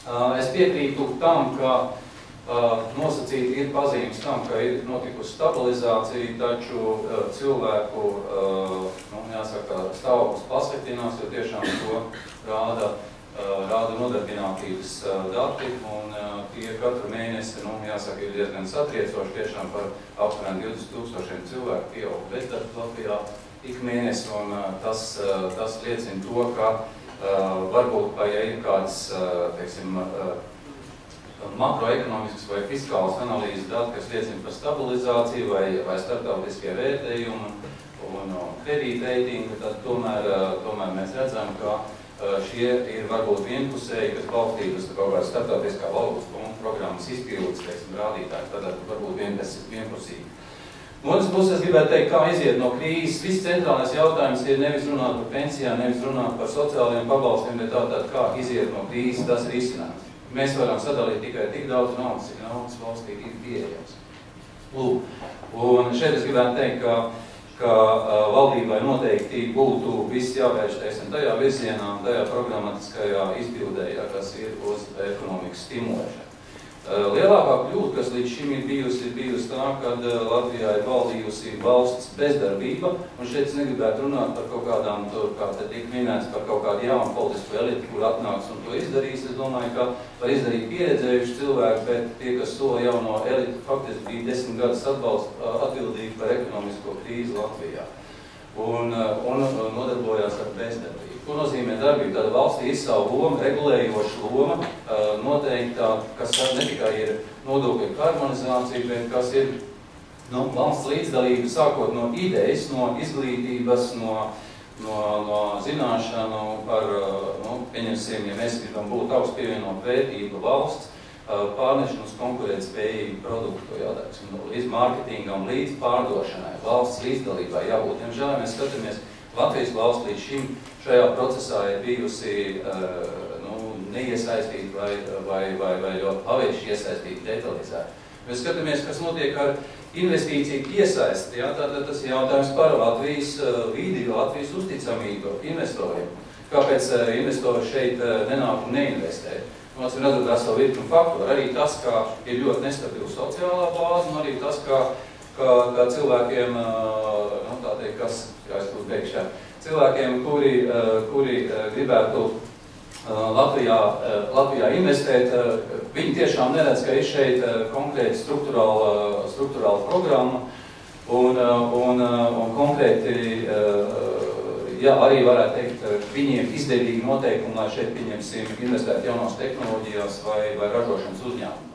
Es piekrītu tam, ka nosacīti ir pazīmes tam, ka ir notikusi stabilizācija, taču cilvēku, jāsaka, stāvoklis pasliktinās, jo tiešām to rāda nodarbinātības dati, un tie katru mēnesi, jāsaka, ir diezgan satriecoši, tiešām par apmēram 20,000 cilvēku pieaug bezdarbs Latvijā ik mēnesi, un tas liecina to, ka varbūt, ja ir kādas, teiksim, makroekonomiskas vai fiskālas analīzes dati, kas liecina par stabilizāciju vai starptautiskie vērtējumi un kredītreitingi, tad tomēr mēs redzam, ka šie ir varbūt vienpusēji, kas balstītas kaut kādas starptautiskā valūtas programmas izpildes, teiksim, rādītāji, tad varbūt vienpusīgi. No otras puses, es gribētu teikt, kā iziet no krīzes. Viss centrālais jautājums ir nevis runāt par pensijām, nevis runāt par sociālajiem pabalstiem, bet tātad, kā iziet no krīzes, tas ir izcinājums. Mēs varam sadalīt tikai tik daudz naudas, cik naudas valstī ir pieejams. Lūk, un šeit es gribētu teikt, ka valdībai noteikti būtu viss jāvērš, teiksim, tajā virzienā, tajā programmatiskajā izpildē, kas ir uz ekonomikas stimulēšanu. Lielākā kļūda, kas līdz šim ir bijusi tā, kad Latvijā ir valdījusi valsts bezdarbība, un šeit es negribētu runāt par kaut kādām, kā te tika minēts, par kaut kādu jaunu politisku elitu, kur atnāks un to izdarīs. Es domāju, ka var izdarīt pieredzējuši cilvēki, bet tie, kas sola jauno elitu, faktiski bija 10 gadus atbildīgi par ekonomisko krīzi Latvijā un nodarbojās ar bezdarbību. Ko nozīmē darbība? Tāda valstī ir savu lomu, regulējoša loma, noteikta, kas ne tikai ir nodokļu harmonizācija, bet kas ir valsts līdzdalība, sākot no idejas, no izglītības, no zināšanu par, pieņemsim, ja mēs gribam būt augstu pievienot vērtību valsts, pārnešanu uz konkurētspējīgu produktu, līdz mārketingam, līdz pārdošanai, valsts līdzdalībai jābūt. Diemžēl, mēs skatāmies, Latvijas valsts līdz šim šajā procesā ir bijusi neiesaistīta vai ļoti pavērši iesaistīta, detalizēta. Mēs skatāmies, kas notiek ar investīciju iesaisti. Tātad tas ir jautājums par Latvijas vidi, Latvijas uzticamību investoriem. Kāpēc investori šeit nenāk un neinvestē? Mums ir redzot veselu virkni faktoru. Arī tas, ka ir ļoti nestabila sociālā bāze, un arī tas, ka cilvēkiem, tā teikt, kā es tur beigšu, cilvēkiem, kuri gribētu Latvijā investēt, viņi tiešām neredz, ka ir šeit konkrēti struktūrāla programma un konkrēti, arī varētu teikt, viņiem izdevīgi noteikumi, lai šeit, pieņemsim, investēt jaunās tehnoloģijās vai ražošanas uzņēmumu.